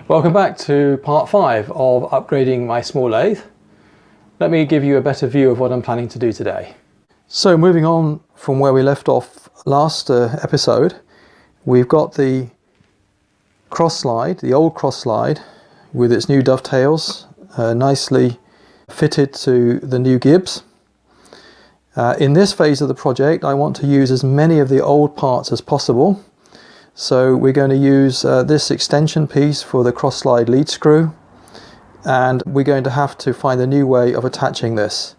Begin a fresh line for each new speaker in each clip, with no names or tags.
Welcome back to part 5 of upgrading my small lathe. Let me give you a better view of what I'm planning to do today. So moving on from where we left off last episode, we've got the cross slide, the old cross slide with its new dovetails nicely fitted to the new gibs. In this phase of the project I want to use as many of the old parts as possible. So we're going to use this extension piece for the cross slide lead screw, and we're going to have to find a new way of attaching this,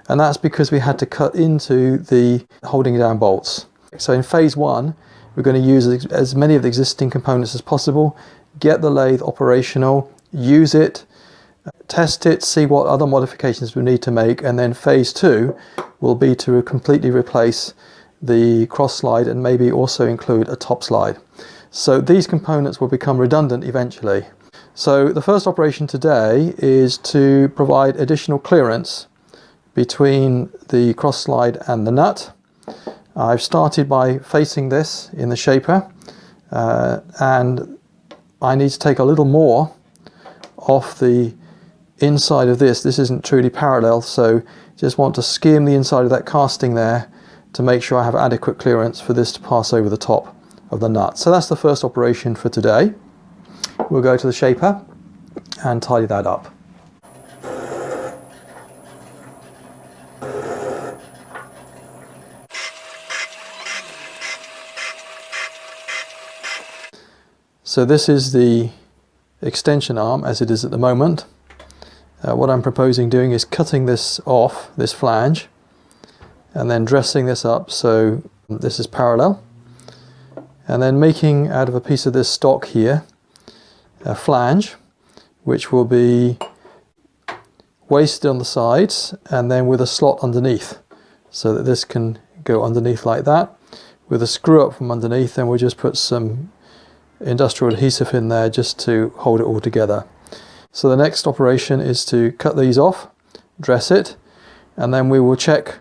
and that's because we had to cut into the holding down bolts. So in phase 1 we're going to use as many of the existing components as possible, get the lathe operational, use it, test it, see what other modifications we need to make, and then phase 2 will be to completely replace the cross slide and maybe also include a top slide. So these components will become redundant eventually. So the first operation today is to provide additional clearance between the cross slide and the nut. I've started by facing this in the shaper, and I need to take a little more off the inside of this. This isn't truly parallel, so just want to skim the inside of that casting there to make sure I have adequate clearance for this to pass over the top of the nut. So that's the first operation for today. We'll go to the shaper and tidy that up. So this is the extension arm as it is at the moment. What I'm proposing doing is cutting this off, this flange, and then dressing this up so this is parallel, and then making out of a piece of this stock here a flange which will be wasted on the sides and then with a slot underneath so that this can go underneath like that with a screw up from underneath, and we'll just put some industrial adhesive in there just to hold it all together. So the next operation is to cut these off, dress it, and then we will check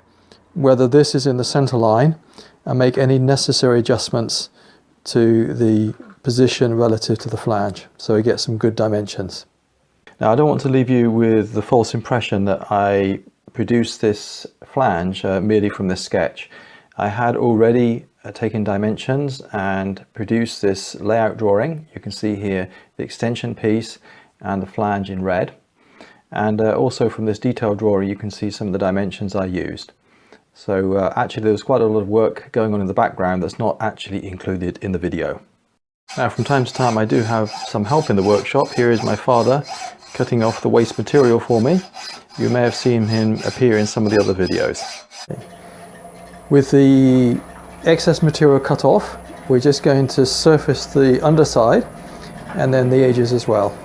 whether this is in the center line and make any necessary adjustments to the position relative to the flange so we get some good dimensions. Now I don't want to leave you with the false impression that I produced this flange merely from this sketch. I had already taken dimensions and produced this layout drawing. You can see here the extension piece and the flange in red, and also from this detailed drawing you can see some of the dimensions I used. So actually there's quite a lot of work going on in the background that's not actually included in the video. Now from time to time I do have some help in the workshop. Here is my father cutting off the waste material for me. You may have seen him appear in some of the other videos. With the excess material cut off, we're just going to surface the underside and then the edges as well.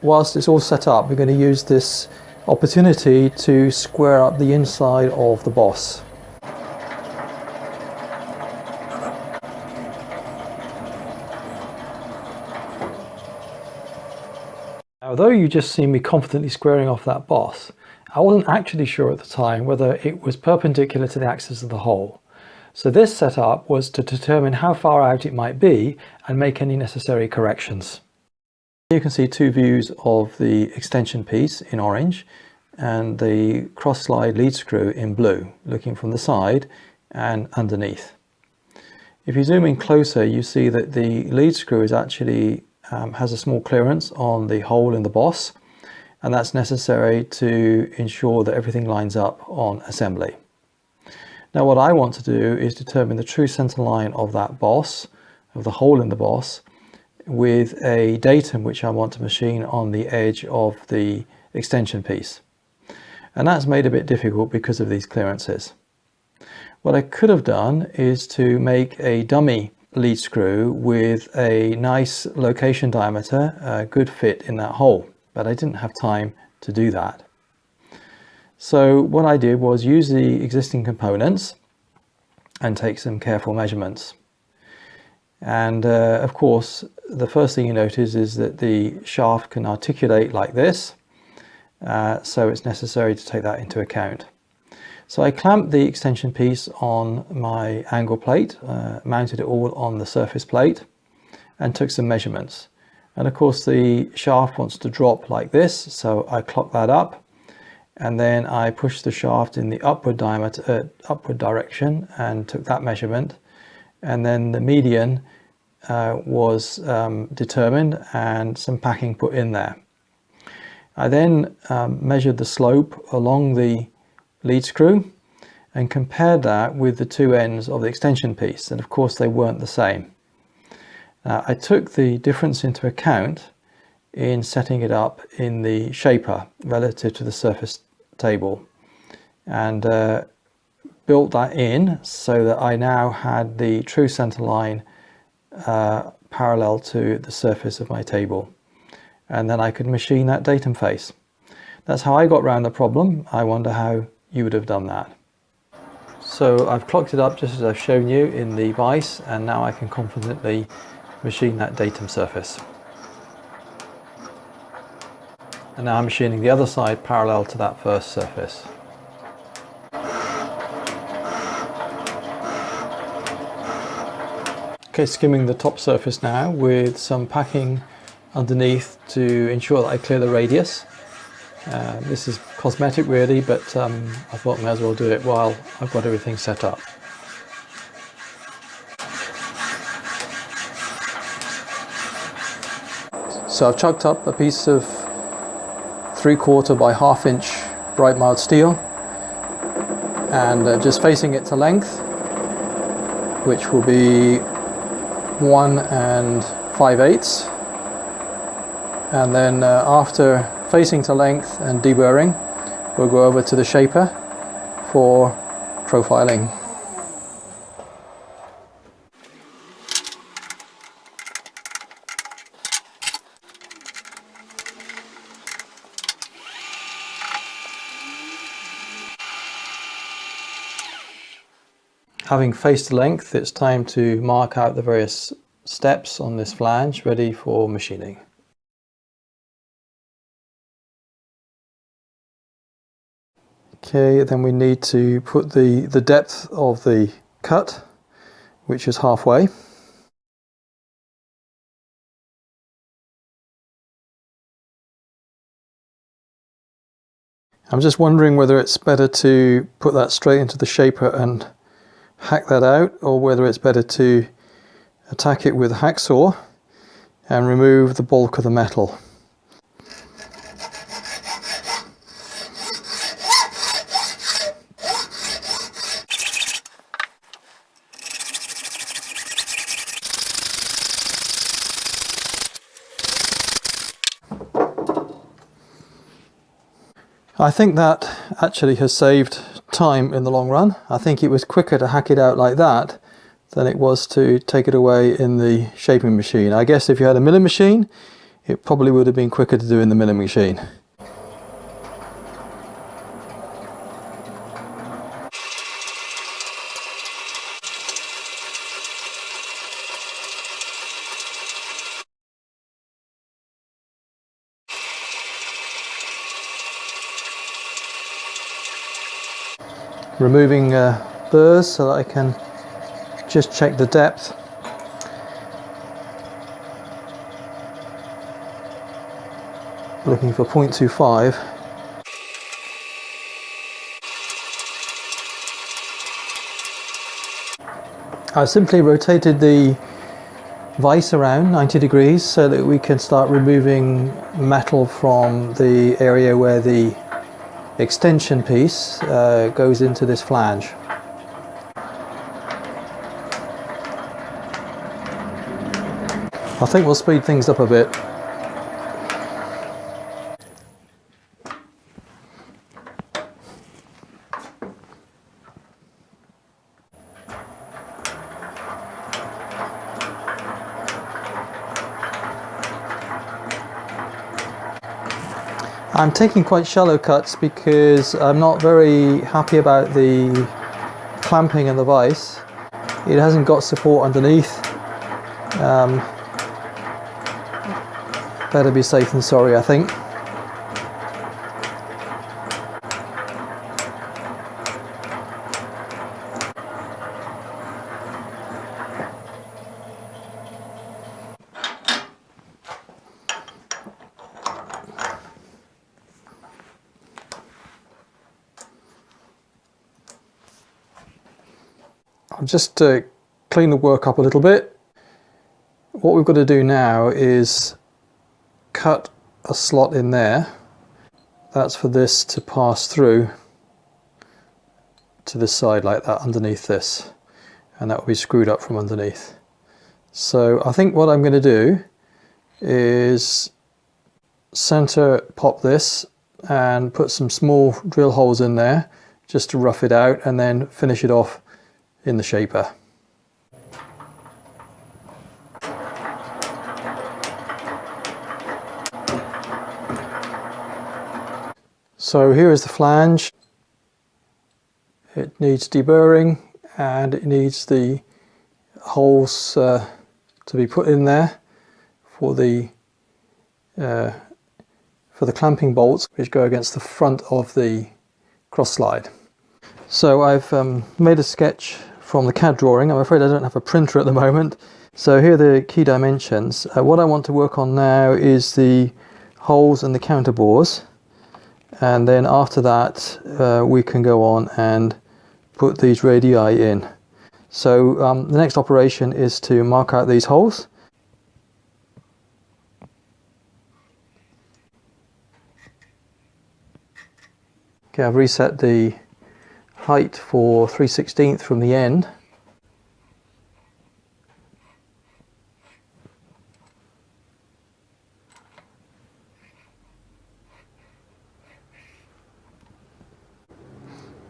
Whilst it's all set up, we're going to use this opportunity to square up the inside of the boss. Although you just see me confidently squaring off that boss, I wasn't actually sure at the time whether it was perpendicular to the axis of the hole. So this setup was to determine how far out it might be and make any necessary corrections. You can see two views of the extension piece in orange and the cross slide lead screw in blue, looking from the side and underneath. If you zoom in closer, you see that the lead screw is actually has a small clearance on the hole in the boss, and that's necessary to ensure that everything lines up on assembly. Now what I want to do is determine the true center line of that boss, of the hole in the boss, with a datum which I want to machine on the edge of the extension piece. And that's made a bit difficult because of these clearances. What I could have done is to make a dummy lead screw with a nice location diameter, a good fit in that hole, but I didn't have time to do that. So what I did was use the existing components and take some careful measurements. And of course, the first thing you notice is that the shaft can articulate like this, so it's necessary to take that into account. So I clamped the extension piece on my angle plate, mounted it all on the surface plate, and took some measurements. And of course the shaft wants to drop like this, so I clocked that up, and then I pushed the shaft in the upward direction and took that measurement, and then the median was determined and some packing put in there. I then measured the slope along the lead screw and compared that with the two ends of the extension piece, and of course they weren't the same. I took the difference into account in setting it up in the shaper relative to the surface table, and built that in so that I now had the true center line parallel to the surface of my table, and then I could machine that datum face. That's how I got around the problem. I wonder how you would have done that. So I've clocked it up just as I've shown you in the vise, and now I can confidently machine that datum surface. And now I'm machining the other side parallel to that first surface. Okay, skimming the top surface now with some packing underneath to ensure that I clear the radius. This is cosmetic really, but I thought I may as well do it while I've got everything set up. So I've chucked up a piece of 3/4 by 1/2 inch bright mild steel, and just facing it to length, which will be 1 5/8, and then after facing to length and deburring, we'll go over to the shaper for profiling. Having faced the length, it's time to mark out the various steps on this flange ready for machining. Okay, then we need to put the depth of the cut, which is halfway. I'm just wondering whether it's better to put that straight into the shaper and hack that out, or whether it's better to attack it with a hacksaw and remove the bulk of the metal. I think that actually has saved time in the long run. I think it was quicker to hack it out like that than it was to take it away in the shaping machine. I guess if you had a milling machine, it probably would have been quicker to do in the milling machine. Removing burrs so that I can just check the depth. Looking for 0.25. I've simply rotated the vise around 90 degrees so that we can start removing metal from the area where the extension piece goes into this flange. I think we'll speed things up a bit. I'm taking quite shallow cuts because I'm not very happy about the clamping in the vise. It hasn't got support underneath, Better be safe than sorry, I think. I'll just clean the work up a little bit. What we've got to do now is cut a slot in there. That's for this to pass through to this side like that underneath this, and that will be screwed up from underneath. So I think what I'm going to do is center pop this and put some small drill holes in there just to rough it out, and then finish it off in the shaper. So here is the flange. It needs deburring and it needs the holes to be put in there for the clamping bolts which go against the front of the cross slide. So I've made a sketch from the CAD drawing. I'm afraid I don't have a printer at the moment. So here are the key dimensions. What I want to work on now is the holes and the counter bores, and then after that we can go on and put these radii in. So the next operation is to mark out these holes. Okay, I've reset the height for 3/16 from the end.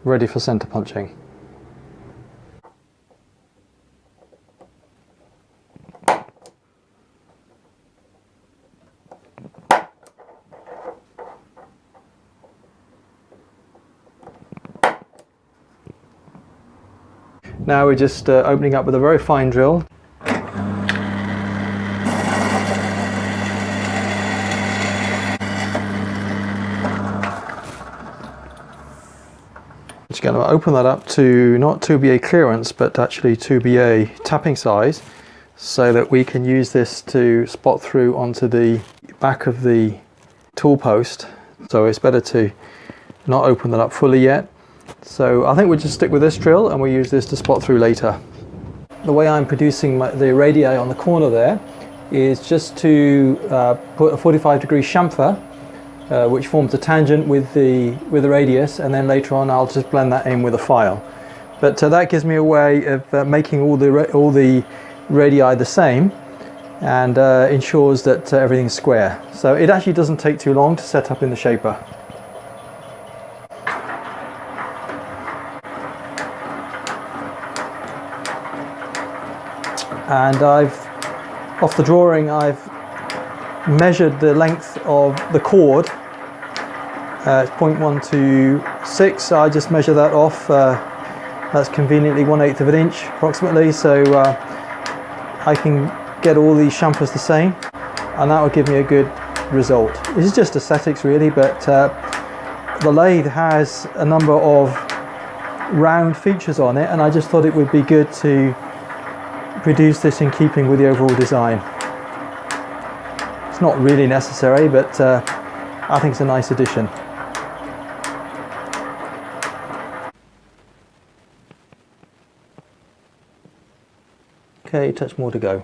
Ready for center punching. Now we're just opening up with a very fine drill. Just going to open that up to not 2BA clearance, but actually 2BA tapping size, so that we can use this to spot through onto the back of the tool post. So it's better to not open that up fully yet. So I think we'll just stick with this drill and we'll use this to spot through later. The way I'm producing the radii on the corner there is just to put a 45-degree chamfer, which forms a tangent with the radius, and then later on I'll just blend that in with a file. But that gives me a way of making all the radii the same, and ensures that everything's square. So it actually doesn't take too long to set up in the shaper. And off the drawing, I've measured the length of the cord. It's 0.126, so I just measure that off. That's conveniently 1/8 of an inch approximately, so I can get all these chamfers the same, and that will give me a good result. This is just aesthetics really, but the lathe has a number of round features on it, and I just thought it would be good to produce this in keeping with the overall design. It's not really necessary, but I think it's a nice addition. Okay, touch more to go.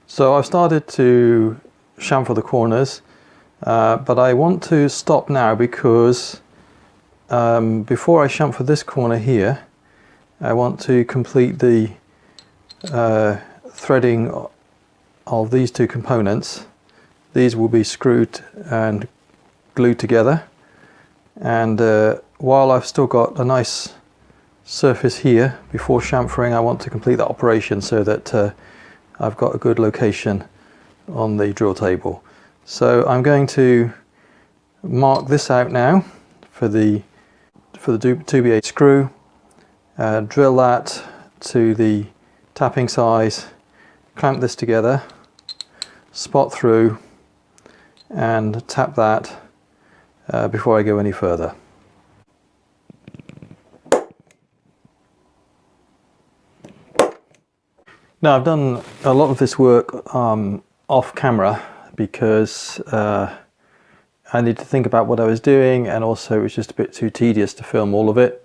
So I've started to chamfer the corners, but I want to stop now because before I chamfer this corner here, I want to complete the threading of these two components. These will be screwed and glued together, and while I've still got a nice surface here before chamfering, I want to complete that operation so that I've got a good location on the drill table. So I'm going to mark this out now for the 2B8 screw, drill that to the tapping size, clamp this together, spot through and tap that before I go any further. Now, I've done a lot of this work off camera because I need to think about what I was doing, and also it was just a bit too tedious to film all of it.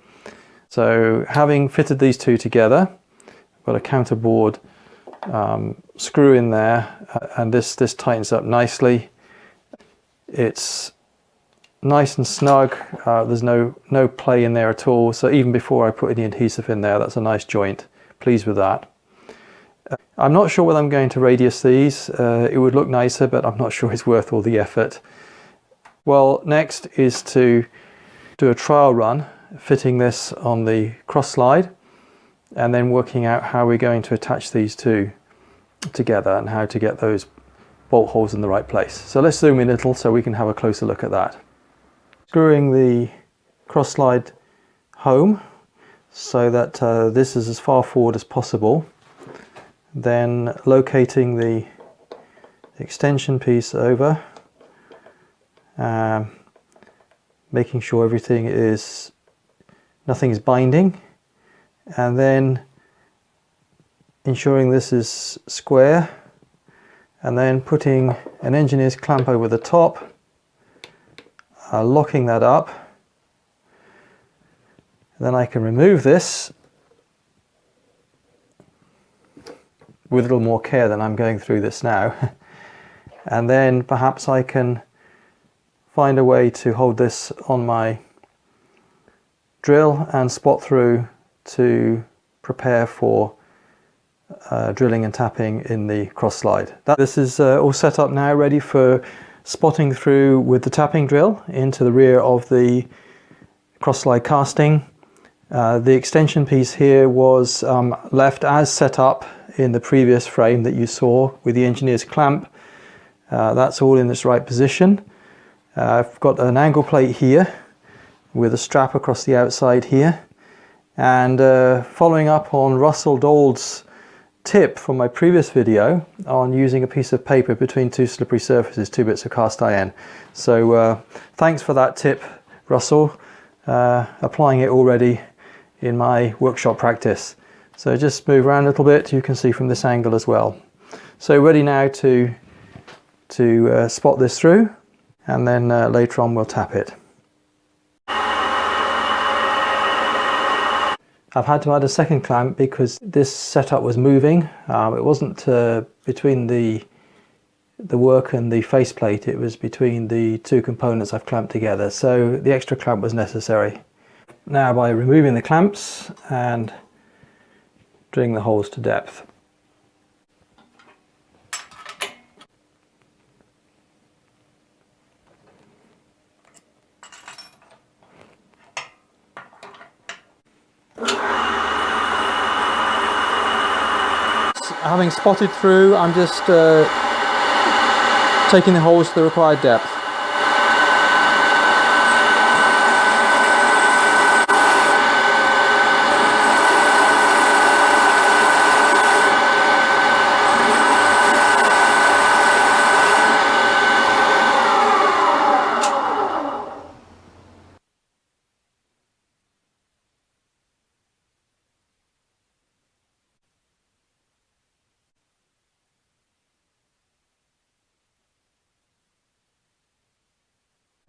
So having fitted these two together, I've got a counterboard screw in there, and this tightens up nicely. It's nice and snug. There's no play in there at all, so even before I put any adhesive in there, that's a nice joint. Pleased with that. I'm not sure whether I'm going to radius these. It would look nicer, but I'm not sure it's worth all the effort. Well, next is to do a trial run, fitting this on the cross slide, and then working out how we're going to attach these two together and how to get those bolt holes in the right place. So let's zoom in a little so we can have a closer look at that. Screwing the cross slide home so that this is as far forward as possible. Then locating the extension piece over, making sure nothing is binding, and then ensuring this is square, and then putting an engineer's clamp over the top, locking that up. Then I can remove this with a little more care than I'm going through this now. And then perhaps I can find a way to hold this on my drill and spot through to prepare for drilling and tapping in the cross slide. This is all set up now, ready for spotting through with the tapping drill into the rear of the cross slide casting. The extension piece here was left as set up in the previous frame that you saw with the engineer's clamp. That's all in its right position. I've got an angle plate here with a strap across the outside here, and following up on Russell Dole's tip from my previous video on using a piece of paper between two slippery surfaces, 2 bits of cast iron. So thanks for that tip, Russell. Applying it already in my workshop practice. So just move around a little bit, you can see from this angle as well. So ready now to spot this through, and then later on we'll tap it. I've had to add a second clamp because this setup was moving. It wasn't between the work and the faceplate, it was between the two components I've clamped together, so the extra clamp was necessary. Now, by removing the clamps and drilling the holes to depth. Having spotted through, I'm just taking the holes to the required depth.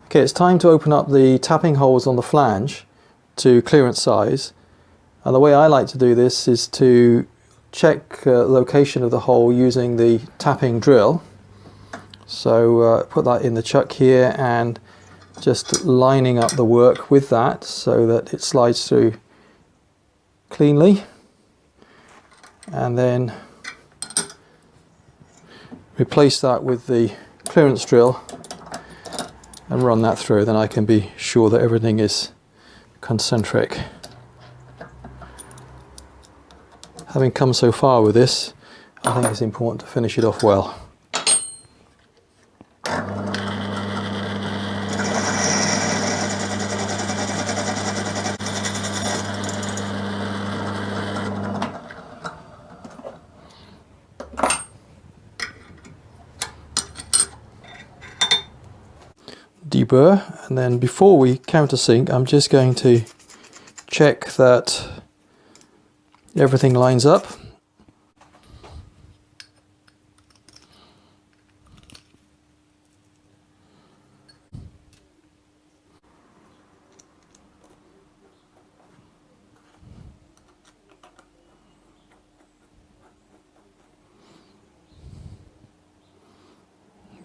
Okay, it's time to open up the tapping holes on the flange to clearance size, and the way I like to do this is to check location of the hole using the tapping drill. So put that in the chuck here and just lining up the work with that so that it slides through cleanly, and then replace that with the clearance drill and run that through. Then I can be sure that everything is concentric. Having come so far with this, I think it's important to finish it off well. deburr, and then before we countersink I'm just going to check that everything lines up.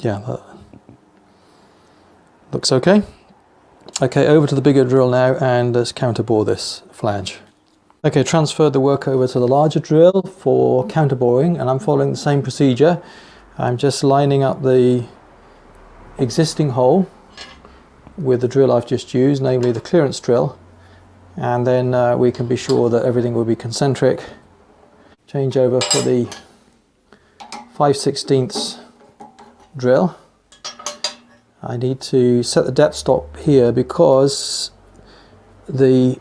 Yeah, that looks okay. Okay, over to the bigger drill now, and let's counterbore this flange. Okay, transferred the work over to the larger drill for counterboring, and I'm following the same procedure. I'm just lining up the existing hole with the drill I've just used, namely the clearance drill, and then we can be sure that everything will be concentric. Change over for the 5/16 drill. I need to set the depth stop here because the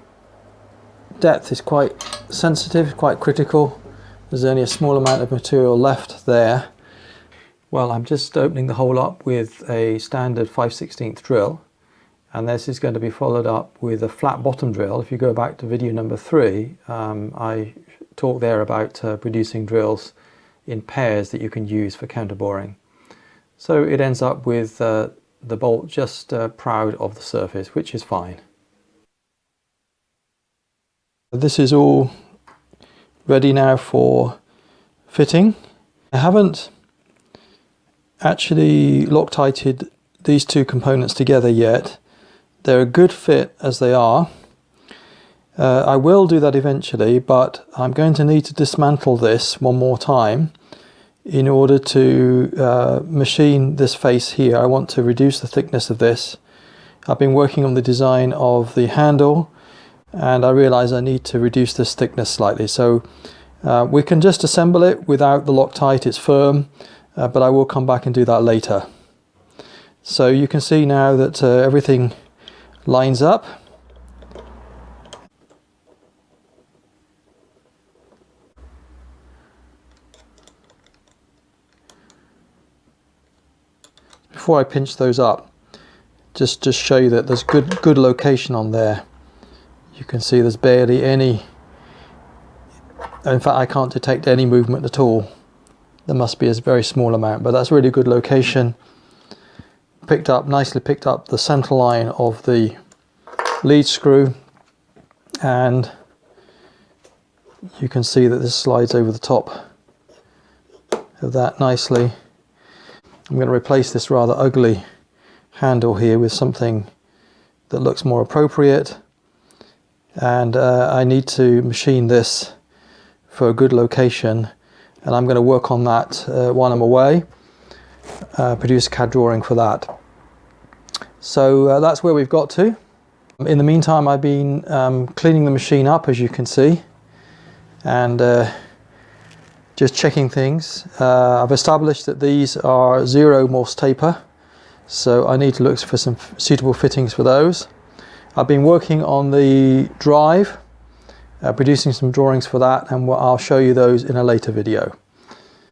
depth is quite sensitive, quite critical. There's only a small amount of material left there. Well, I'm just opening the hole up with a standard 5/16 drill, and this is going to be followed up with a flat bottom drill. If you go back to video number 3, I talked there about producing drills in pairs that you can use for counterboring. So it ends up with the bolt just proud of the surface, which is fine. This is all ready now for fitting. I haven't actually Loctited these two components together yet. They're a good fit as they are. I will do that eventually, but I'm going to need to dismantle this one more time in order to machine this face here. I want to reduce the thickness of this. I've been working on the design of the handle, and I realize I need to reduce this thickness slightly. So we can just assemble it without the Loctite, it's firm, but I will come back and do that later. So you can see now that everything lines up. Before I pinch those up, just to show you that there's good location on there. You can see there's barely any, in fact I can't detect any movement at all. There must be a very small amount, but that's really good location. Picked up, nicely picked up the center line of the lead screw, and you can see that this slides over the top of that nicely. I'm going to replace this rather ugly handle here with something that looks more appropriate, and I need to machine this for a good location, and I'm going to work on that while I'm away, produce a CAD drawing for that. So that's where we've got to. In the meantime, I've been cleaning the machine up, as you can see, and just checking things. I've established that these are 0 Morse taper, so I need to look for some suitable fittings for those. I've been working on the drive, producing some drawings for that, and I'll show you those in a later video.